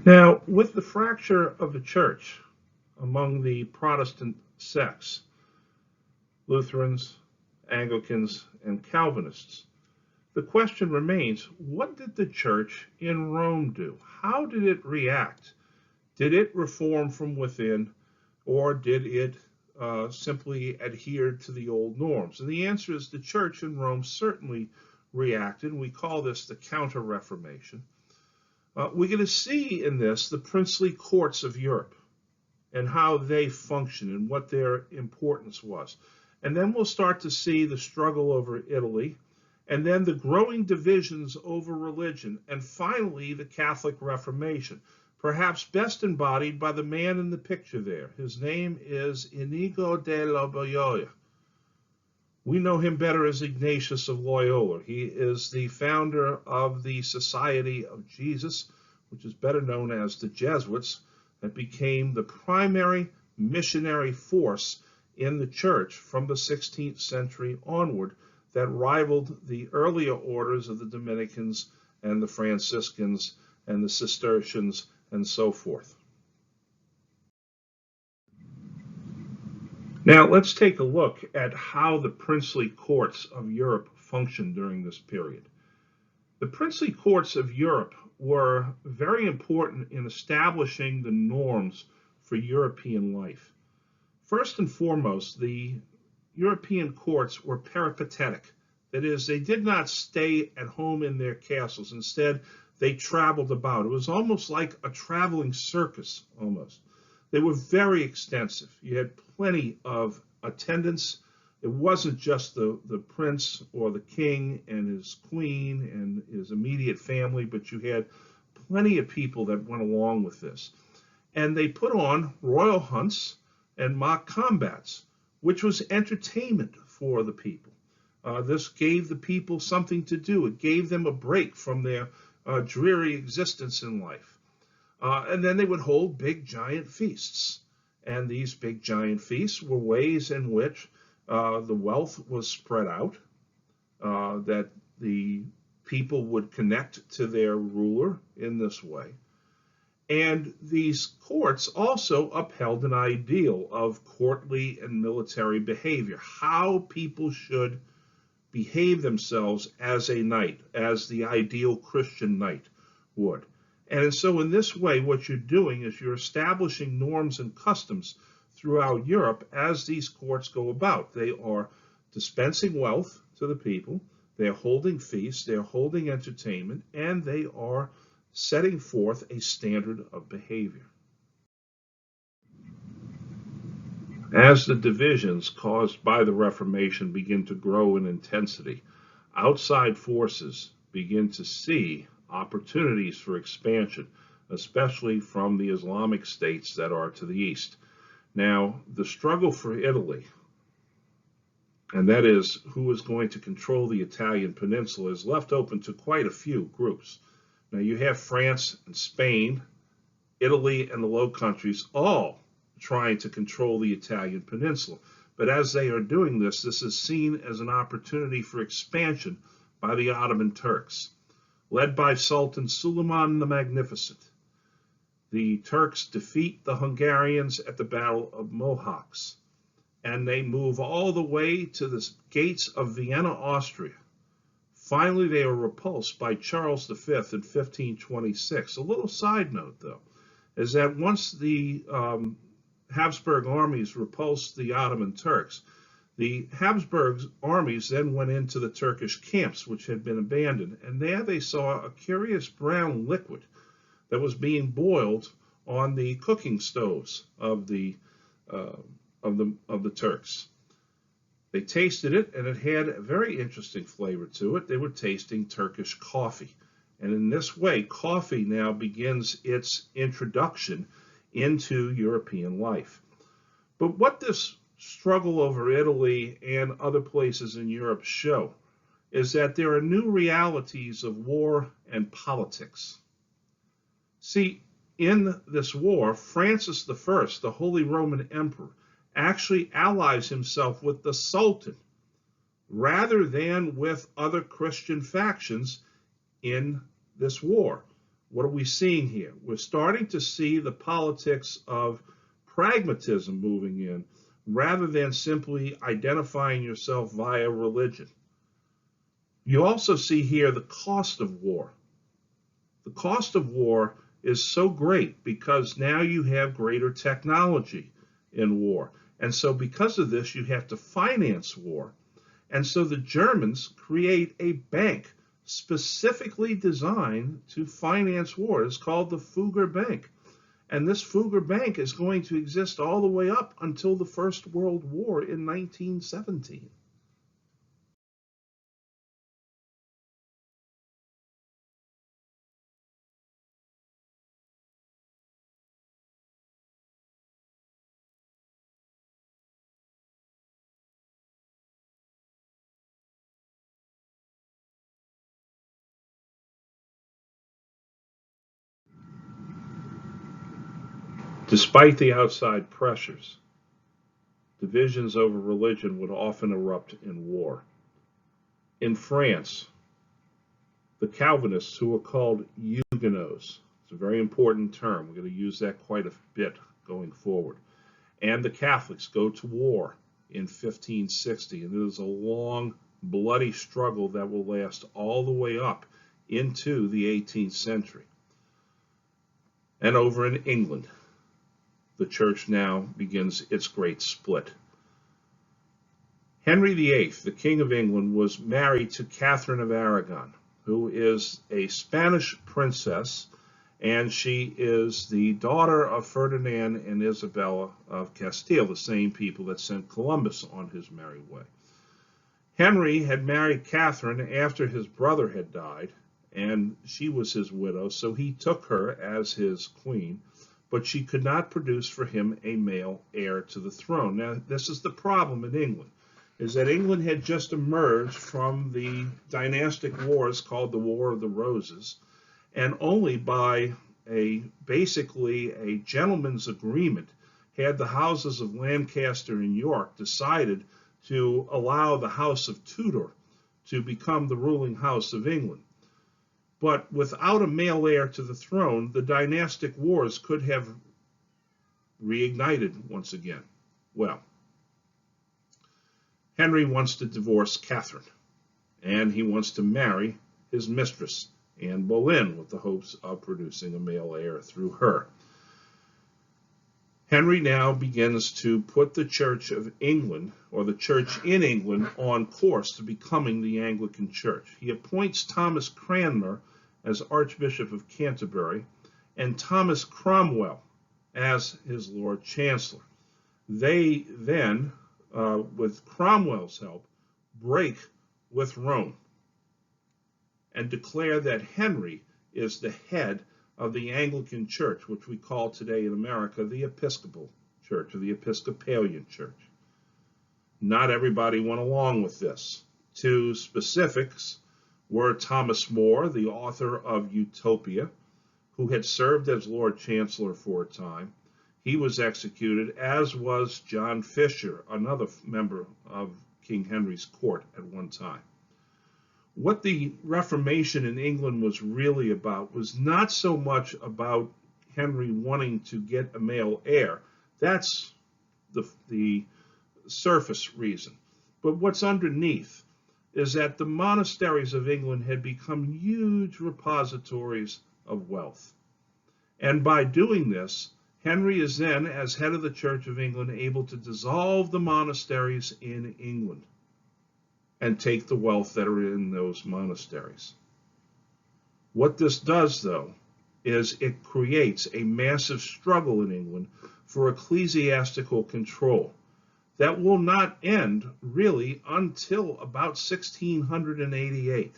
Now, with the fracture of the church among the Protestant sects, Lutherans, Anglicans, and Calvinists, the question remains, what did the church in Rome do? How did it react? Did it reform from within, or did it simply adhere to the old norms? And the answer is the church in Rome certainly reacted. We call this the Counter-Reformation. We're going to see in this the princely courts of Europe and how they function and what their importance was. And then we'll start to see the struggle over Italy, and then the growing divisions over religion, and finally the Catholic Reformation, perhaps best embodied by the man in the picture there. His name is Inigo de Loyola. We know him better as Ignatius of Loyola. He is the founder of the Society of Jesus, which is better known as the Jesuits, that became the primary missionary force in the church from the 16th century onward that rivaled the earlier orders of the Dominicans and the Franciscans and the Cistercians and so forth. Now, let's take a look at how the princely courts of Europe functioned during this period. The princely courts of Europe were very important in establishing the norms for European life. First and foremost, the European courts were peripatetic. That is, they did not stay at home in their castles. Instead, they traveled about. It was almost like a traveling circus, almost. They were very extensive. You had plenty of attendants. It wasn't just the prince or the king and his queen and his immediate family, but you had plenty of people that went along with this. And they put on royal hunts and mock combats, which was entertainment for the people. This gave the people something to do. It gave them a break from their dreary existence in life. And then they would hold big giant feasts. And these big giant feasts were ways in which the wealth was spread out, that the people would connect to their ruler in this way. And these courts also upheld an ideal of courtly and military behavior, how people should behave themselves as a knight, as the ideal Christian knight would. And so in this way, what you're doing is you're establishing norms and customs throughout Europe as these courts go about. They are dispensing wealth to the people, they're holding feasts, they're holding entertainment, and they are setting forth a standard of behavior. As the divisions caused by the Reformation begin to grow in intensity, outside forces begin to see opportunities for expansion, especially from the Islamic states that are to the east. Now, the struggle for Italy, and that is who is going to control the Italian peninsula, is left open to quite a few groups. Now, you have France and Spain, Italy, and the Low Countries all trying to control the Italian peninsula. But as they are doing this, this is seen as an opportunity for expansion by the Ottoman Turks. Led by Sultan Suleiman the Magnificent, the Turks defeat the Hungarians at the Battle of Mohacs, and they move all the way to the gates of Vienna, Austria. Finally, they are repulsed by Charles V in 1526. A little side note, though, is that once the Habsburg armies repulsed the Ottoman Turks, the Habsburg armies then went into the Turkish camps, which had been abandoned, and there they saw a curious brown liquid that was being boiled on the cooking stoves of the Turks. They tasted it, and it had a very interesting flavor to it. They were tasting Turkish coffee, and in this way, coffee now begins its introduction into European life. But what this struggle over Italy and other places in Europe show is that there are new realities of war and politics. See, in this war, Francis I, the Holy Roman Emperor, actually allies himself with the Sultan rather than with other Christian factions in this war. What are we seeing here? We're starting to see the politics of pragmatism moving in rather than simply identifying yourself via religion. You also see here the cost of war. The cost of war is so great because now you have greater technology in war. And so because of this, you have to finance war. And so the Germans create a bank specifically designed to finance war. It's called the Fugger Bank. And this Fugger Bank is going to exist all the way up until the First World War in 1917. Despite the outside pressures, divisions over religion would often erupt in war. In France, the Calvinists, who were called Huguenots, it's a very important term, we're going to use that quite a bit going forward, and the Catholics go to war in 1560, and it is a long, bloody struggle that will last all the way up into the 18th century. And over in England, the church now begins its great split. Henry VIII, the King of England, was married to Catherine of Aragon, who is a Spanish princess, and she is the daughter of Ferdinand and Isabella of Castile, the same people that sent Columbus on his merry way. Henry had married Catherine after his brother had died, and she was his widow, so he took her as his queen, but she could not produce for him a male heir to the throne. Now, this is the problem in England, is that England had just emerged from the dynastic wars called the War of the Roses, and only by basically a gentleman's agreement had the houses of Lancaster and York decided to allow the House of Tudor to become the ruling house of England. But without a male heir to the throne, the dynastic wars could have reignited once again. Well, Henry wants to divorce Catherine, and he wants to marry his mistress, Anne Boleyn, with the hopes of producing a male heir through her. Henry now begins to put the Church of England, or the Church in England, on course to becoming the Anglican Church. He appoints Thomas Cranmer as Archbishop of Canterbury and Thomas Cromwell as his Lord Chancellor. They then, with Cromwell's help, break with Rome and declare that Henry is the head of the Anglican Church, which we call today in America the Episcopal Church or the Episcopalian Church. Not everybody went along with this. Two specifics were Thomas More, the author of Utopia, who had served as Lord Chancellor for a time. He was executed, as was John Fisher, another member of King Henry's court at one time. What the Reformation in England was really about was not so much about Henry wanting to get a male heir. That's the surface reason. But what's underneath is that the monasteries of England had become huge repositories of wealth. And by doing this, Henry is then, as head of the Church of England, able to dissolve the monasteries in England and take the wealth that are in those monasteries. What this does, though, is it creates a massive struggle in England for ecclesiastical control that will not end really until about 1688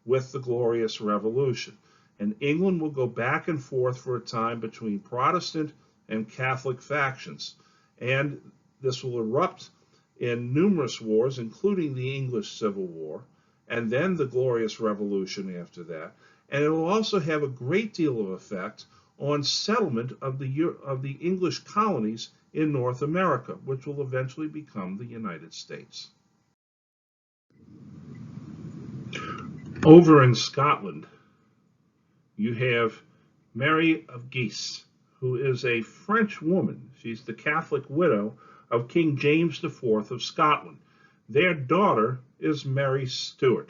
with the Glorious Revolution. And England will go back and forth for a time between Protestant and Catholic factions. And this will erupt in numerous wars, including the English Civil War, and then the Glorious Revolution after that. And it will also have a great deal of effect on settlement of the English colonies in North America, which will eventually become the United States. Over in Scotland, you have Mary of Guise, who is a French woman. She's the Catholic widow of King James IV of Scotland. Their daughter is Mary Stuart,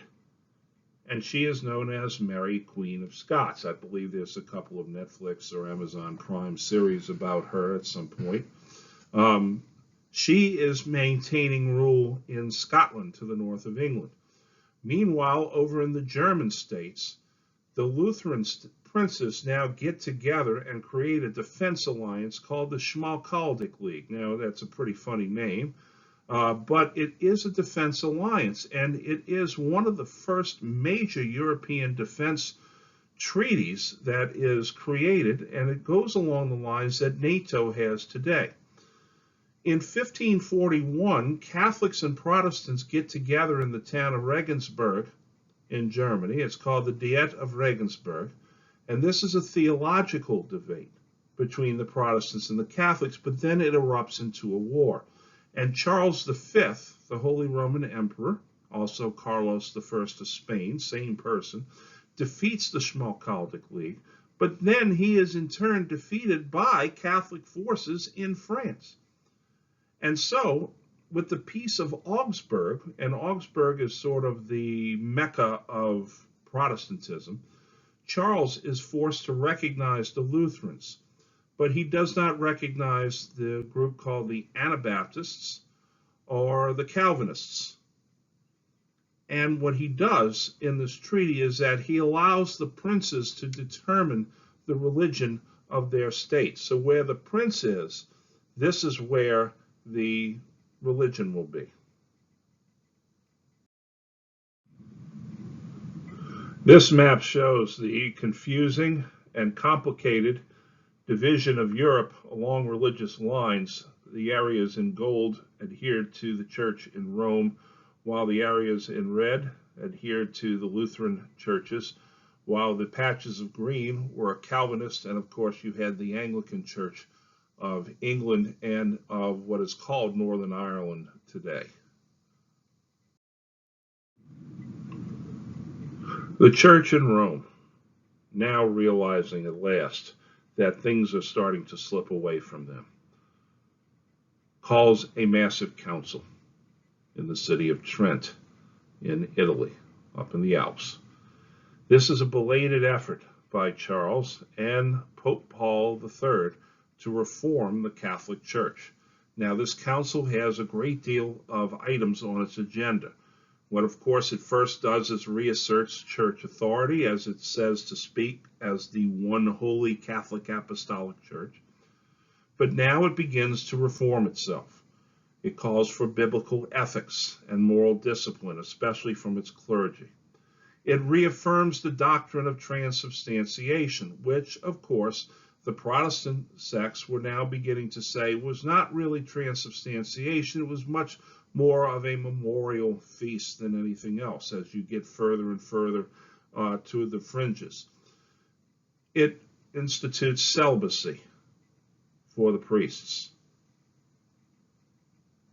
and she is known as Mary, Queen of Scots. I believe there's a couple of Netflix or Amazon Prime series about her at some point. She is maintaining rule in Scotland to the north of England. Meanwhile, over in the German states, the Lutheran princes now get together and create a defense alliance called the Schmalkaldic League. Now, that's a pretty funny name, but it is a defense alliance, and it is one of the first major European defense treaties that is created, and it goes along the lines that NATO has today. In 1541, Catholics and Protestants get together in the town of Regensburg in Germany. It's called the Diet of Regensburg, and this is a theological debate between the Protestants and the Catholics, but then it erupts into a war. And Charles V, the Holy Roman Emperor, also Carlos I of Spain, same person, defeats the Schmalkaldic League, but then he is in turn defeated by Catholic forces in France. And so, with the Peace of Augsburg, and Augsburg is sort of the Mecca of Protestantism, Charles is forced to recognize the Lutherans, but he does not recognize the group called the Anabaptists or the Calvinists. And what he does in this treaty is that he allows the princes to determine the religion of their state. So where the prince is, this is where the religion will be. This map shows the confusing and complicated division of Europe along religious lines. The areas in gold adhered to the church in Rome, while the areas in red adhered to the Lutheran churches, while the patches of green were Calvinist, and of course you had the Anglican Church of England and of what is called Northern Ireland today. The church in Rome, now realizing at last that things are starting to slip away from them, calls a massive council in the city of Trent in Italy, up in the Alps. This is a belated effort by Charles and Pope Paul III to reform the Catholic Church. Now, this council has a great deal of items on its agenda. What, of course, it first does is reasserts church authority, as it says to speak as the one holy Catholic Apostolic Church. But now it begins to reform itself. It calls for biblical ethics and moral discipline, especially from its clergy. It reaffirms the doctrine of transubstantiation, which, of course, the Protestant sects were now beginning to say was not really transubstantiation. It was much more of a memorial feast than anything else as you get further and further to the fringes. It institutes celibacy for the priests.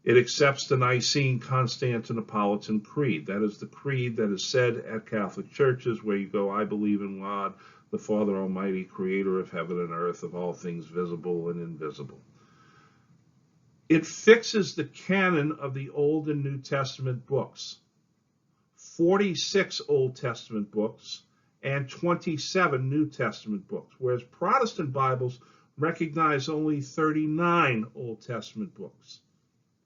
It accepts the Nicene Constantinopolitan Creed. That is the creed that is said at Catholic churches where you go, I believe in God, the Father Almighty, creator of heaven and earth, of all things visible and invisible. It fixes the canon of the Old and New Testament books. 46 Old Testament books and 27 New Testament books, whereas Protestant Bibles recognize only 39 Old Testament books,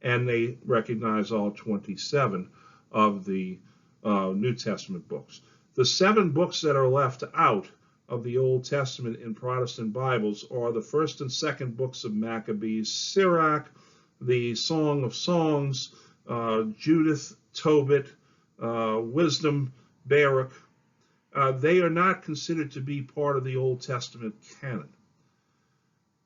and they recognize all 27 of the New Testament books. The 7 books that are left out of the Old Testament in Protestant Bibles are the first and second books of Maccabees, Sirach, the Song of Songs, Judith, Tobit, Wisdom, Baruch. They are not considered to be part of the Old Testament canon.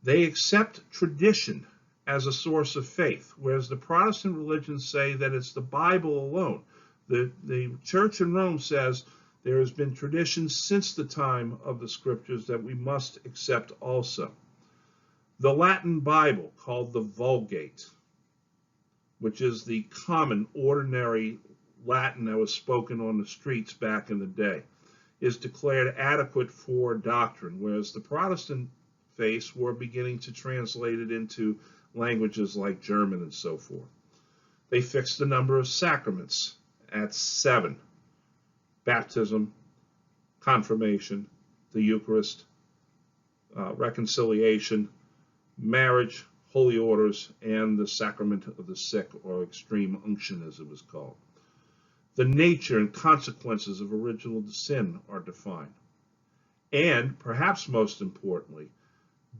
They accept tradition as a source of faith, whereas the Protestant religions say that it's the Bible alone. The Church in Rome says there has been tradition since the time of the Scriptures that we must accept also. The Latin Bible, called the Vulgate, which is the common, ordinary Latin that was spoken on the streets back in the day, is declared adequate for doctrine, whereas the Protestant faiths were beginning to translate it into languages like German and so forth. They fixed the number of sacraments at 7: baptism, confirmation, the Eucharist, reconciliation, marriage, holy orders, and the sacrament of the sick, or extreme unction as it was called. The nature and consequences of original sin are defined. And, perhaps most importantly,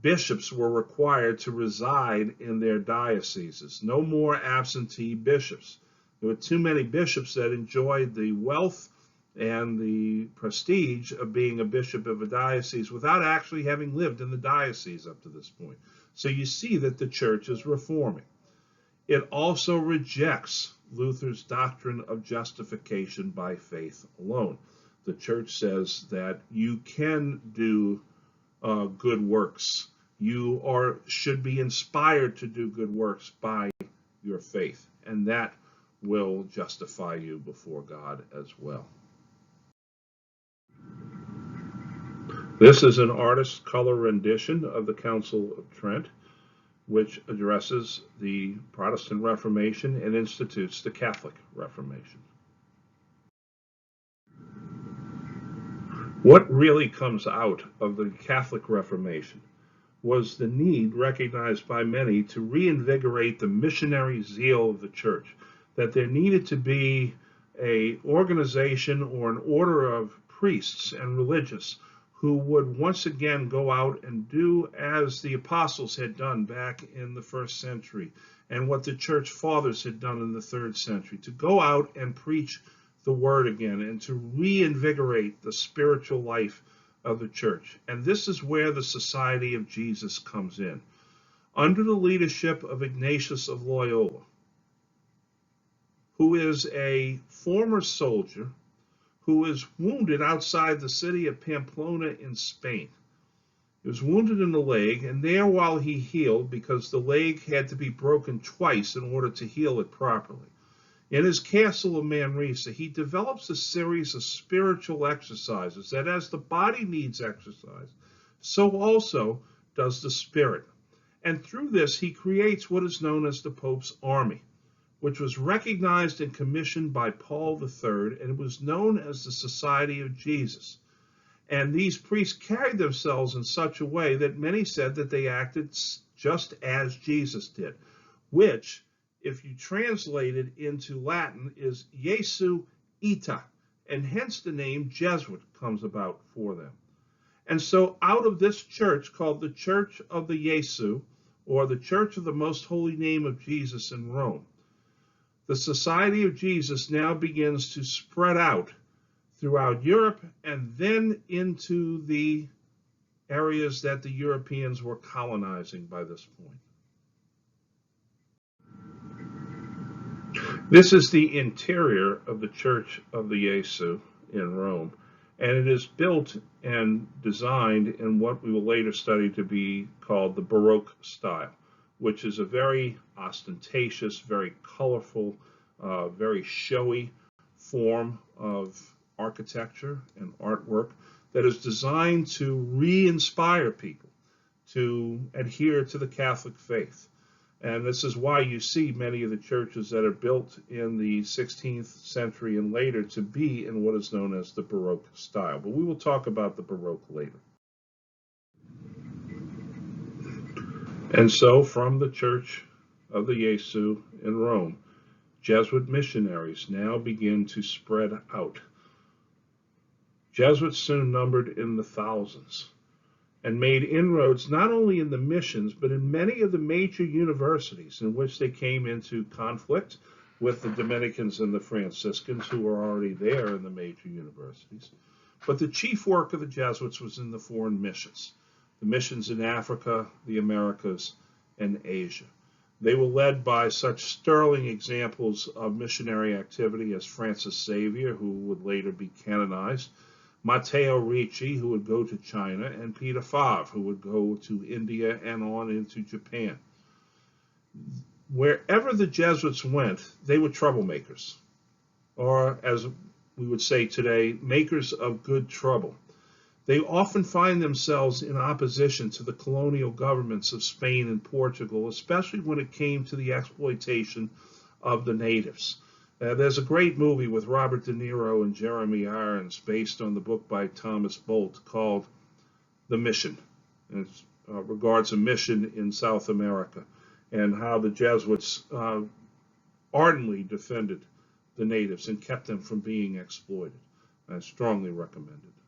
bishops were required to reside in their dioceses. No more absentee bishops. There were too many bishops that enjoyed the wealth and the prestige of being a bishop of a diocese without actually having lived in the diocese up to this point. So you see that the church is reforming. It also rejects Luther's doctrine of justification by faith alone. The church says that you can do good works. You should be inspired to do good works by your faith, and that will justify you before God as well. This is an artist's color rendition of the Council of Trent, which addresses the Protestant Reformation and institutes the Catholic Reformation. What really comes out of the Catholic Reformation was the need recognized by many to reinvigorate the missionary zeal of the church, that there needed to be an organization or an order of priests and religious who would once again go out and do as the apostles had done back in the 1st century and what the church fathers had done in the 3rd century, to go out and preach the word again and to reinvigorate the spiritual life of the church. And this is where the Society of Jesus comes in. Under the leadership of Ignatius of Loyola, who is a former soldier who was wounded outside the city of Pamplona in Spain. He was wounded in the leg, and there while he healed, because the leg had to be broken twice in order to heal it properly, in his castle of Manresa, he develops a series of spiritual exercises that as the body needs exercise, so also does the spirit. And through this, he creates what is known as the Pope's Army, which was recognized and commissioned by Paul III, and it was known as the Society of Jesus. And these priests carried themselves in such a way that many said that they acted just as Jesus did, which, if you translate it into Latin, is Xxxviii, and hence the name Jesuit comes about for them. And so out of this church, called the Church of the Jesu, or the Church of the Most Holy Name of Jesus in Rome, the Society of Jesus now begins to spread out throughout Europe and then into the areas that the Europeans were colonizing by this point. This is the interior of the Church of the Jesu in Rome, and it is built and designed in what we will later study to be called the Baroque style, which is a very ostentatious, very colorful, very showy form of architecture and artwork that is designed to re-inspire people to adhere to the Catholic faith. And this is why you see many of the churches that are built in the 16th century and later to be in what is known as the Baroque style. But we will talk about the Baroque later. And so from the Church of the Jesu in Rome, Jesuit missionaries now begin to spread out. Jesuits soon numbered in the thousands and made inroads not only in the missions, but in many of the major universities in which they came into conflict with the Dominicans and the Franciscans, who were already there in the major universities. But the chief work of the Jesuits was in the foreign missions, the missions in Africa, the Americas, and Asia. They were led by such sterling examples of missionary activity as Francis Xavier, who would later be canonized, Matteo Ricci, who would go to China, and Peter Favre, who would go to India and on into Japan. Wherever the Jesuits went, they were troublemakers, or as we would say today, makers of good trouble. They often find themselves in opposition to the colonial governments of Spain and Portugal, especially when it came to the exploitation of the natives. There's a great movie with Robert De Niro and Jeremy Irons based on the book by Thomas Bolt called The Mission. And it regards a mission in South America and how the Jesuits ardently defended the natives and kept them from being exploited. I strongly recommend it.